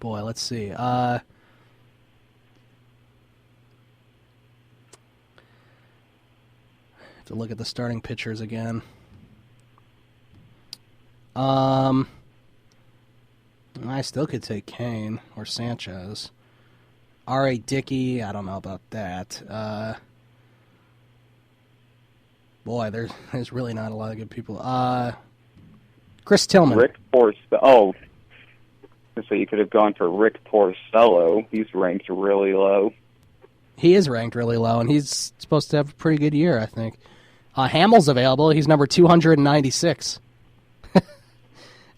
Boy, let's see. To look at the starting pitchers again. I still could take Kane or Sanchez. R.A. Dickey, I don't know about that. Boy, there's really not a lot of good people. Chris Tillman. Rick Porcello. So you could have gone for Rick Porcello. He's ranked really low. He is ranked really low, and he's supposed to have a pretty good year, I think. Hamill's available. He's number 296.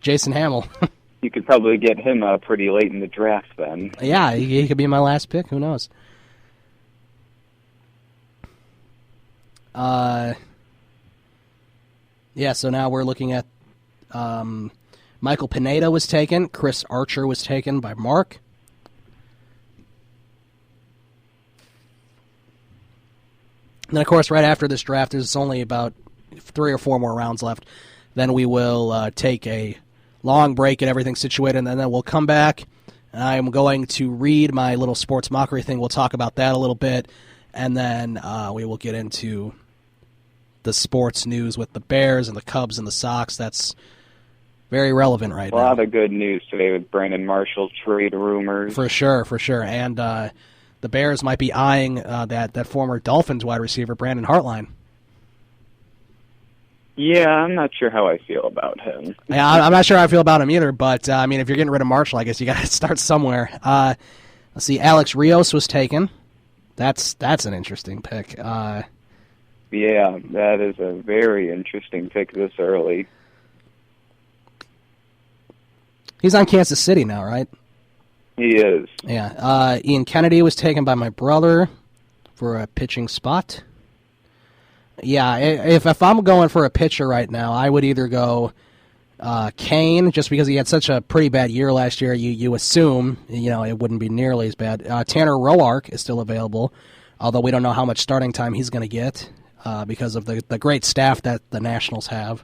Jason Hamill. You could probably get him pretty late in the draft then. Yeah, he could be my last pick. Who knows? Yeah, so now we're looking at Michael Pineda was taken. Chris Archer was taken by Mark. And then, of course, right after this draft, there's only about 3 or 4 more rounds left. Then we will take a long break, get everything situated, and then we'll come back. And I'm going to read my little sports mockery thing. We'll talk about that a little bit. And then we will get into the sports news with the Bears and the Cubs and the Sox. That's very relevant right now. A lot of good news today with Brandon Marshall trade rumors. For sure. And the Bears might be eyeing that former Dolphins wide receiver, Brandon Hartline. Yeah, I'm not sure how I feel about him. Yeah, I'm not sure how I feel about him either, but, I mean, if you're getting rid of Marshall, I guess you got to start somewhere. Let's see, Alex Rios was taken. That's an interesting pick. Yeah, that is a very interesting pick this early. He's on Kansas City now, right? He is. Yeah. Ian Kennedy was taken by my brother for a pitching spot. Yeah, if I'm going for a pitcher right now, I would either go Kane, just because he had such a pretty bad year last year. You assume, it wouldn't be nearly as bad. Tanner Roark is still available, although we don't know how much starting time he's going to get because of the great staff that the Nationals have.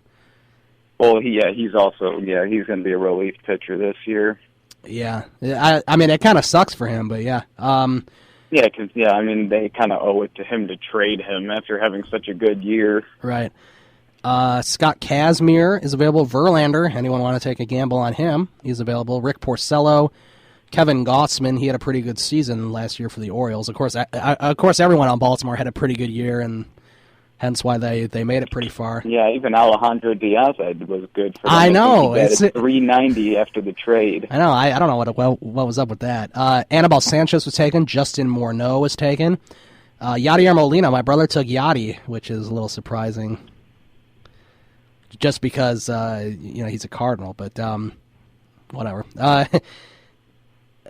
Well, he's going to be a relief pitcher this year. Yeah, I mean, it kind of sucks for him, but yeah. Because they kind of owe it to him to trade him after having such a good year. Right. Scott Kazmir is available. Verlander, anyone want to take a gamble on him? He's available. Rick Porcello, Kevin Gossman. He had a pretty good season last year for the Orioles. Of course, everyone on Baltimore had a pretty good year, and hence why they made it pretty far. Yeah, even Alejandro Diaz was good for them. I know. It's 390 after the trade. I know. I don't know what was up with that. Anibal Sanchez was taken. Justin Morneau was taken. Yadier Molina, my brother took Yadi, which is a little surprising. Just because, he's a Cardinal, but whatever.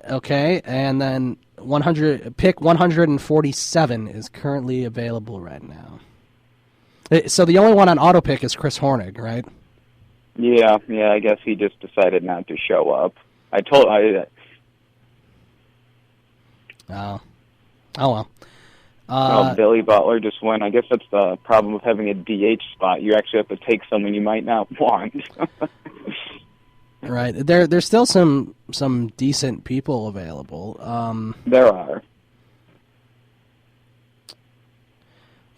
Okay, and then 147 is currently available right now. So the only one on auto pick is Chris Hornig, right? Yeah, I guess he just decided not to show up. Oh well. Billy Butler just went. I guess that's the problem with having a DH spot. You actually have to take someone you might not want. Right. There's still some decent people available. There are.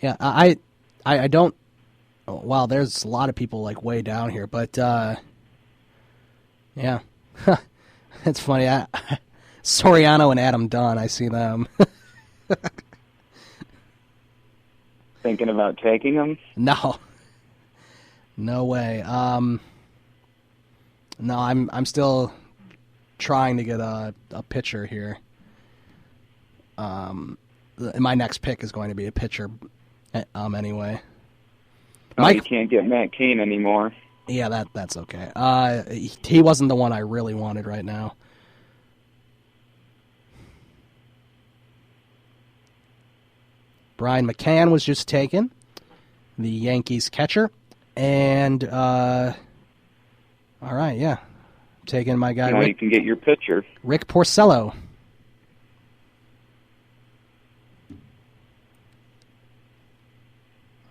Yeah, I don't. Wow, there's a lot of people like way down here, but yeah, it's funny. Soriano and Adam Dunn, I see them. Thinking about taking them? No way. No, I'm still trying to get a pitcher here. My next pick is going to be a pitcher. Anyway. You can't get Matt Cain anymore. Yeah, that's okay. He wasn't the one I really wanted right now. Brian McCann was just taken, the Yankees catcher, and all right, yeah, taking my guy. Now you can get your pitcher, Rick Porcello.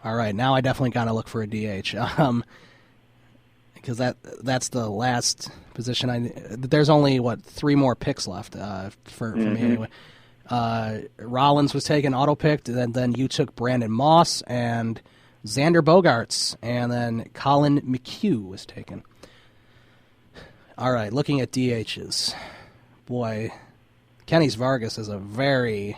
All right, now I definitely got to look for a DH. because that's the last position. There's only, 3 more picks left for me anyway. Rollins was taken, auto-picked, and then you took Brandon Moss and Xander Bogaerts, and then Colin McHugh was taken. All right, looking at DHs. Boy, Kenny's Vargas is a very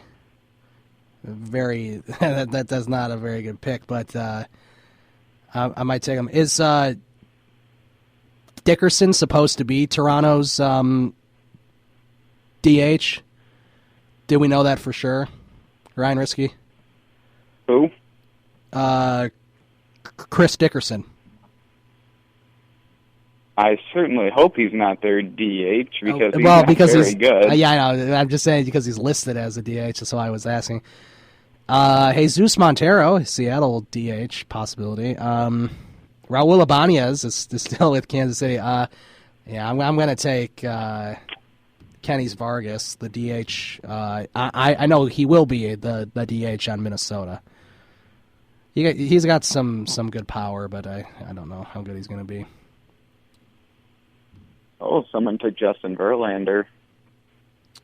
that's not a very good pick, but I might take him. Is Dickerson supposed to be Toronto's DH? Did we know that for sure? Ryan Risky? Who? Chris Dickerson. I certainly hope he's not their DH because he's very good. Yeah, I know. I'm just saying because he's listed as a DH, that's why I was asking. Jesus Montero, Seattle DH possibility. Raul Ibanez is still with Kansas City. I'm going to take Kenny's Vargas, the DH. I know he will be the DH on Minnesota. He's got some good power, but I don't know how good he's going to be. Oh, someone took Justin Verlander.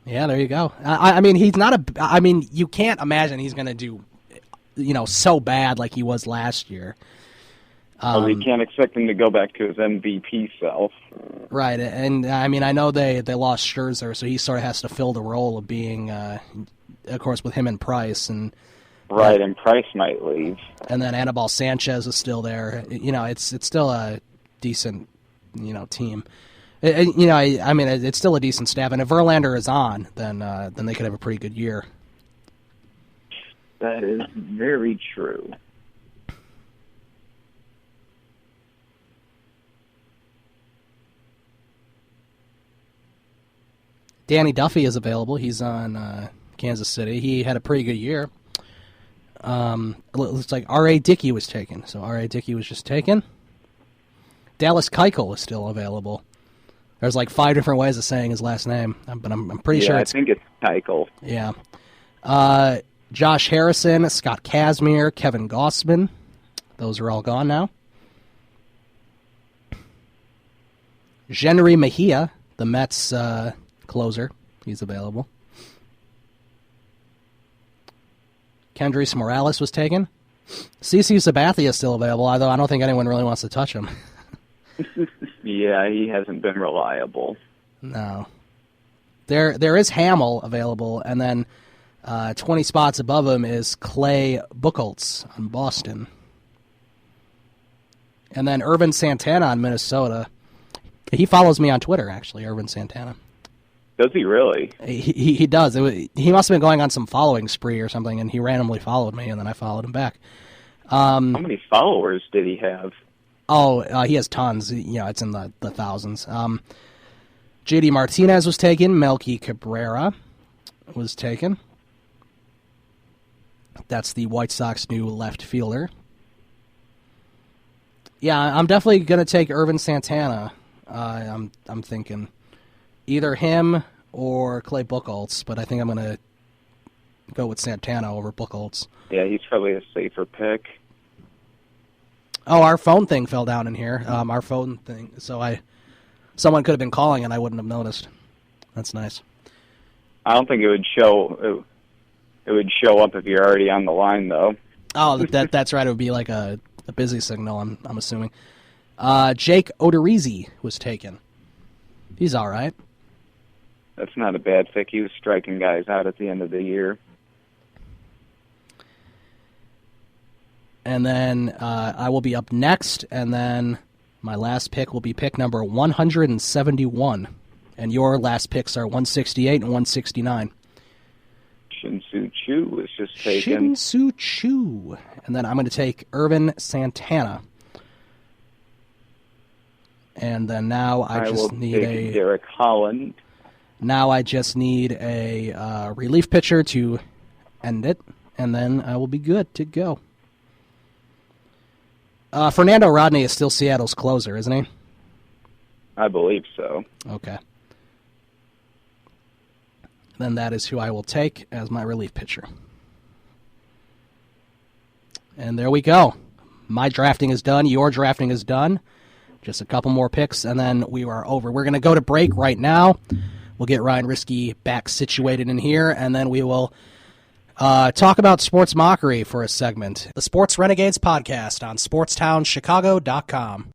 Yeah, there you go. I mean, he's not a. I mean, you can't imagine he's going to do, so bad like he was last year. Well, we can't expect him to go back to his MVP self. Right, and I mean, I know they lost Scherzer, so he sort of has to fill the role of being, of course, with him and Price and. Right, and Price might leave. And then Anibal Sanchez is still there. It's still a decent, team. I mean, it's still a decent staff. And if Verlander is on, then they could have a pretty good year. That is very true. Danny Duffy is available. He's on Kansas City. He had a pretty good year. It looks like R.A. Dickey was taken. So R.A. Dickey was just taken. Dallas Keuchel is still available. There's like 5 different ways of saying his last name, but I'm pretty sure it's... I think it's Keuchel. Yeah. Josh Harrison, Scott Kazmir, Kevin Gossman. Those are all gone now. Jenry Mejia, the Mets closer. He's available. Kendrys Morales was taken. CC Sabathia is still available, although I don't think anyone really wants to touch him. Yeah, he hasn't been reliable. No. There is Hamill available, and then 20 spots above him is Clay Buchholz on Boston. And then Irvin Santana on Minnesota. He follows me on Twitter, actually, Irvin Santana. Does he really? He does. He must have been going on some following spree or something, and he randomly followed me, and then I followed him back. How many followers did he have? He has tons. It's in the thousands. J.D. Martinez was taken. Melky Cabrera was taken. That's the White Sox new left fielder. Yeah, I'm definitely going to take Irvin Santana. I'm thinking either him or Clay Buchholz, but I think I'm going to go with Santana over Buchholz. Yeah, he's probably a safer pick. Oh, our phone thing fell down in here. Our phone thing. So someone could have been calling and I wouldn't have noticed. That's nice. I don't think it would show. It would show up if you're already on the line, though. Oh, that's right. It would be like a busy signal. I'm assuming. Jake Odorizzi was taken. He's all right. That's not a bad pick. He was striking guys out at the end of the year. And then I will be up next, and then my last pick will be pick number 171. And your last picks are 168 and 169. Shin-Soo Choo was just taken. Shin-Soo Choo. And then I'm going to take Irvin Santana. And then now I just need a... Derek Holland. Now I just need a relief pitcher to end it, and then I will be good to go. Fernando Rodney is still Seattle's closer, isn't he? I believe so. Okay. Then that is who I will take as my relief pitcher. And there we go. My drafting is done. Your drafting is done. Just a couple more picks, and then we are over. We're going to go to break right now. We'll get Ryan Risky back situated in here, and then we will talk about sports mockery for a segment. The Sports Renegades podcast on SportsTownChicago.com.